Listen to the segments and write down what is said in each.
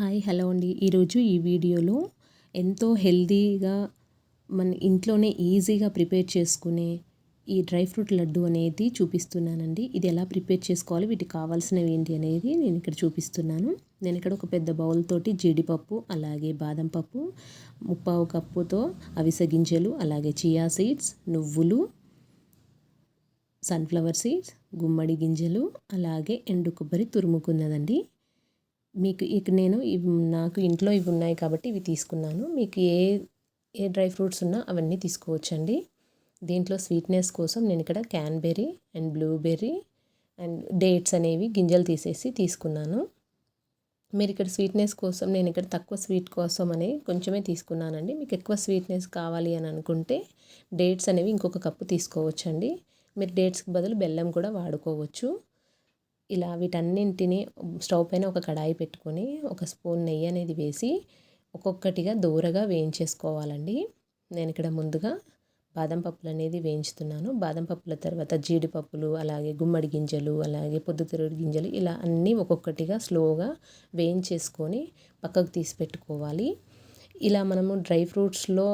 Hello అండి. ఈరోజు ఈ వీడియోలో ఎంతో హెల్తీగా మన ఇంట్లోనే ఈజీగా ప్రిపేర్ చేసుకునే ఈ డ్రై ఫ్రూట్ లడ్డు అనేది చూపిస్తున్నానండి. ఇది ఎలా ప్రిపేర్ చేసుకోవాలి, వీటికి కావాల్సినవి ఏంటి అనేది నేను ఇక్కడ చూపిస్తున్నాను. నేను ఇక్కడ ఒక పెద్ద బౌల్ తోటి జీడిపప్పు, అలాగే బాదం పప్పు, ముప్పావు కప్పుతో అవిసె గింజలు, అలాగే చియా సీడ్స్, నువ్వులు, సన్ఫ్లవర్ సీడ్స్, గుమ్మడి గింజలు, అలాగే ఎండు కొబ్బరి తురుముకున్నదండి. మీకు నేను నాకు ఇంట్లో ఇవి ఉన్నాయి కాబట్టి ఇవి తీసుకున్నాను. మీకు ఏ డ్రై ఫ్రూట్స్ ఉన్నా అవన్నీ తీసుకోవచ్చండి. దీంట్లో స్వీట్నెస్ కోసం నేను ఇక్కడ క్యాన్బెర్రీ అండ్ బ్లూబెర్రీ అండ్ డేట్స్ అనేవి గింజలు తీసేసి తీసుకున్నాను. మీరు ఇక్కడ స్వీట్నెస్ కోసం నేను ఇక్కడ తక్కువ స్వీట్ కోసం అని కొంచెమే తీసుకున్నానండి. మీకు ఎక్కువ స్వీట్నెస్ కావాలి అని అనుకుంటే డేట్స్ అనేవి ఇంకొక కప్పు తీసుకోవచ్చండి. మీరు డేట్స్కి బదులు బెల్లం కూడా వాడుకోవచ్చు. ఇలా వీటన్నింటినీ స్టవ్ పైన ఒక కడాయి పెట్టుకొని ఒక స్పూన్ నెయ్యి అనేది వేసి ఒక్కొక్కటిగా దూరగా వేయించేసుకోవాలండి. నేను ఇక్కడ ముందుగా బాదం పప్పులు అనేది వేయించుతున్నాను. బాదం పప్పుల తర్వాత జీడిపప్పులు, అలాగే గుమ్మడి గింజలు, అలాగే పొద్దుతిరుగుడు గింజలు, ఇలా అన్నీ ఒక్కొక్కటిగా స్లోగా వేయించేసుకొని పక్కకు తీసి పెట్టుకోవాలి. ఇలా మనము డ్రై ఫ్రూట్స్లో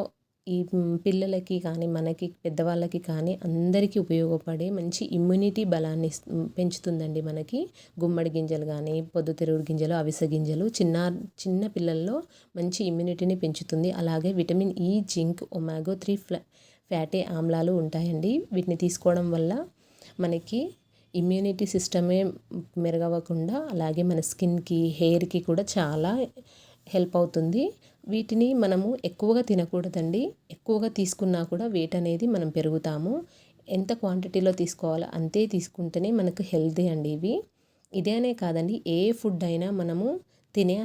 ఈ పిల్లలకి కానీ మనకి పెద్దవాళ్ళకి కానీ అందరికీ ఉపయోగపడే మంచి ఇమ్యూనిటీ బలాన్ని పెంచుతుందండి. మనకి గుమ్మడి గింజలు కానీ, పొద్దుతిరుగుడు గింజలు, అవిసె గింజలు చిన్న పిల్లల్లో మంచి ఇమ్యూనిటీని పెంచుతుంది. అలాగే విటమిన్ ఈ, జింక్, ఒమాగో 3 ఫ్యాటీ ఆమ్లాలు ఉంటాయండి. వీటిని తీసుకోవడం వల్ల మనకి ఇమ్యూనిటీ సిస్టమే మెరుగవ్వకుండా అలాగే మన స్కిన్కి, హెయిర్కి కూడా చాలా హెల్ప్ అవుతుంది. వీటిని మనము ఎక్కువగా తినకూడదండి. ఎక్కువగా తీసుకున్నా కూడా వెయిట్ అనేది మనం పెరుగుతాము. ఎంత క్వాంటిటీలో తీసుకోవాలో అంతే తీసుకుంటేనే మనకు హెల్తీ అండి ఇవి. ఇదే అనే కాదండి, ఏ ఫుడ్ అయినా మనము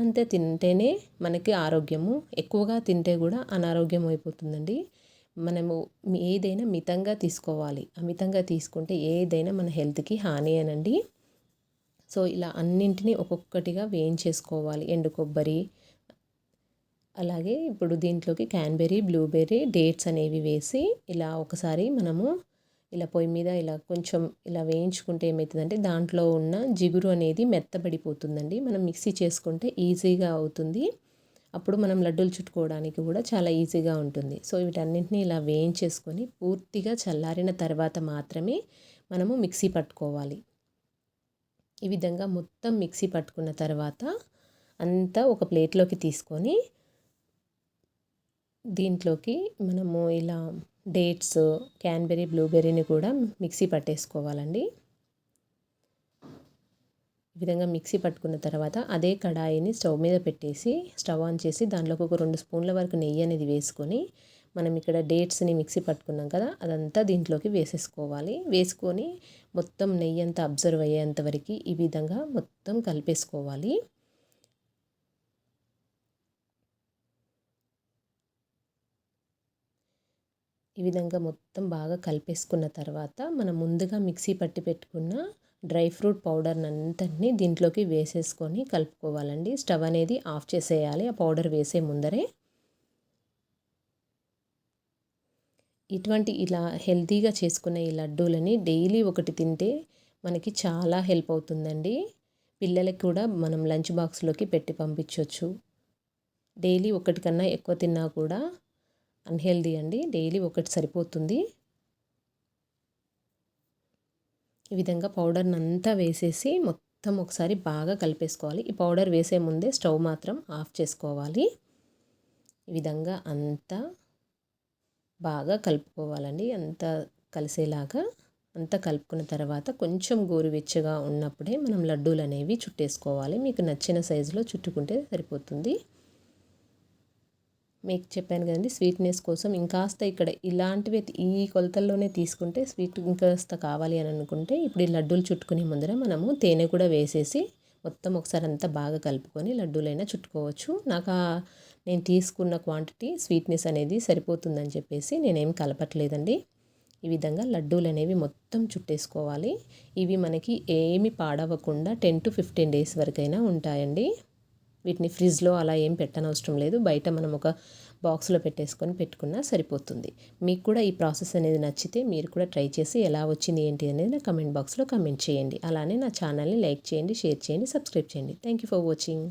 అంతే తింటేనే మనకి ఆరోగ్యము. ఎక్కువగా తింటే కూడా అనారోగ్యం అయిపోతుందండి. మనము ఏదైనా మితంగా తీసుకోవాలి. అమితంగా తీసుకుంటే ఏదైనా మన హెల్త్కి హాని అనండి. సో ఇలా అన్నింటినీ ఒక్కొక్కటిగా వేయించేసుకోవాలి. ఎండు కొబ్బరి, అలాగే ఇప్పుడు దీంట్లోకి క్యాన్బెర్రీ, బ్లూబెర్రీ, డేట్స్ అనేవి వేసి ఇలా ఒకసారి మనము ఇలా పొయ్యి మీద ఇలా కొంచెం ఇలా వేయించుకుంటే ఏమవుతుందంటే దాంట్లో ఉన్న జిగురు అనేది మెత్తబడిపోతుందండి. మనం మిక్సీ చేసుకుంటే ఈజీగా అవుతుంది. అప్పుడు మనం లడ్డూలు చుట్టుకోవడానికి కూడా చాలా ఈజీగా ఉంటుంది. సో వీటన్నింటినీ ఇలా వేయించేసుకొని పూర్తిగా చల్లారిన తర్వాత మాత్రమే మనము మిక్సీ పట్టుకోవాలి. ఈ విధంగా మొత్తం మిక్సీ పట్టుకున్న తర్వాత అంతా ఒక ప్లేట్లోకి తీసుకొని దీంట్లోకి మనము ఇలా డేట్స్, క్యాన్బెర్రీ, బ్లూబెర్రీని కూడా మిక్సీ పట్టేసుకోవాలండి. ఈ విధంగా మిక్సీ పట్టుకున్న తర్వాత అదే కడాయిని స్టవ్ మీద పెట్టేసి స్టవ్ ఆన్ చేసి దాంట్లోకి ఒక 2 స్పూన్ల వరకు నెయ్యి అనేది వేసుకొని మనం ఇక్కడ డేట్స్ని మిక్సీ పట్టుకున్నాం కదా, అదంతా దీంట్లోకి వేసేసుకోవాలి. వేసుకొని మొత్తం నెయ్యి అంతా అబ్జర్వ్ అయ్యేంత వరకు ఈ విధంగా మొత్తం కలిపేసుకోవాలి. ఈ విధంగా మొత్తం బాగా కలిపేసుకున్న తర్వాత మనం ముందుగా మిక్సీ పట్టి పెట్టుకున్న డ్రై ఫ్రూట్ పౌడర్ని అంతటినీ దీంట్లోకి వేసేసుకొని కలుపుకోవాలండి. స్టవ్ అనేది ఆఫ్ చేసేయాలి ఆ పౌడర్ వేసే ముందరే. ఇటువంటి ఇలా హెల్తీగా చేసుకున్న ఈ లడ్డూలని డైలీ ఒకటి తింటే మనకి చాలా హెల్ప్ అవుతుందండి. పిల్లలకి కూడా మనం లంచ్ బాక్స్లోకి పెట్టి పంపించవచ్చు. డైలీ ఒకటి కన్నా ఎక్కువ తిన్నా కూడా అన్హెల్దీ అండి. డైలీ ఒకటి సరిపోతుంది. ఈ విధంగా పౌడర్ని అంతా వేసేసి మొత్తం ఒకసారి బాగా కలిపేసుకోవాలి. ఈ పౌడర్ వేసే ముందే స్టవ్ మాత్రం ఆఫ్ చేసుకోవాలి. ఈ విధంగా అంతా బాగా కలుపుకోవాలండి. అంతా కలిసేలాగా అంతా కలుపుకున్న తర్వాత కొంచెం గోరువెచ్చగా ఉన్నప్పుడే మనం లడ్డూలు అనేవి చుట్టేసుకోవాలి. మీకు నచ్చిన సైజులో చుట్టుకుంటే సరిపోతుంది. మీకు చెప్పాను కదండి, స్వీట్నెస్ కోసం ఇంకాస్త ఇక్కడ ఇలాంటివి ఈ కొలతల్లోనే తీసుకుంటే స్వీట్ ఇంకాస్త కావాలి అని అనుకుంటే ఇప్పుడు ఈ లడ్డూలు చుట్టుకునే ముందర మనము తేనె కూడా వేసేసి మొత్తం ఒకసారి అంతా బాగా కలుపుకొని లడ్డూలైనా చుట్టుకోవచ్చు. నేను తీసుకున్న క్వాంటిటీ స్వీట్నెస్ అనేది సరిపోతుందని చెప్పేసి నేనేం కలపట్లేదండి. ఈ విధంగా లడ్డూలు అనేవి మొత్తం చుట్టేసుకోవాలి. ఇవి మనకి ఏమి పాడవకుండా 10 to 15 డేస్ వరకైనా ఉంటాయండి. వీటిని ఫ్రిడ్జ్లో అలా ఏం పెట్టనవసరం లేదు. బయట మనం ఒక బాక్స్లో పెట్టేసుకొని పెట్టుకున్నా సరిపోతుంది. మీకు కూడా ఈ ప్రాసెస్ అనేది నచ్చితే మీరు కూడా ట్రై చేసి ఎలా వచ్చింది ఏంటి అనేది నా కమెంట్ బాక్స్లో కమెంట్ చేయండి. అలానే నా ఛానల్ని లైక్ చేయండి, షేర్ చేయండి, సబ్స్క్రైబ్ చేయండి. Thank you for watching.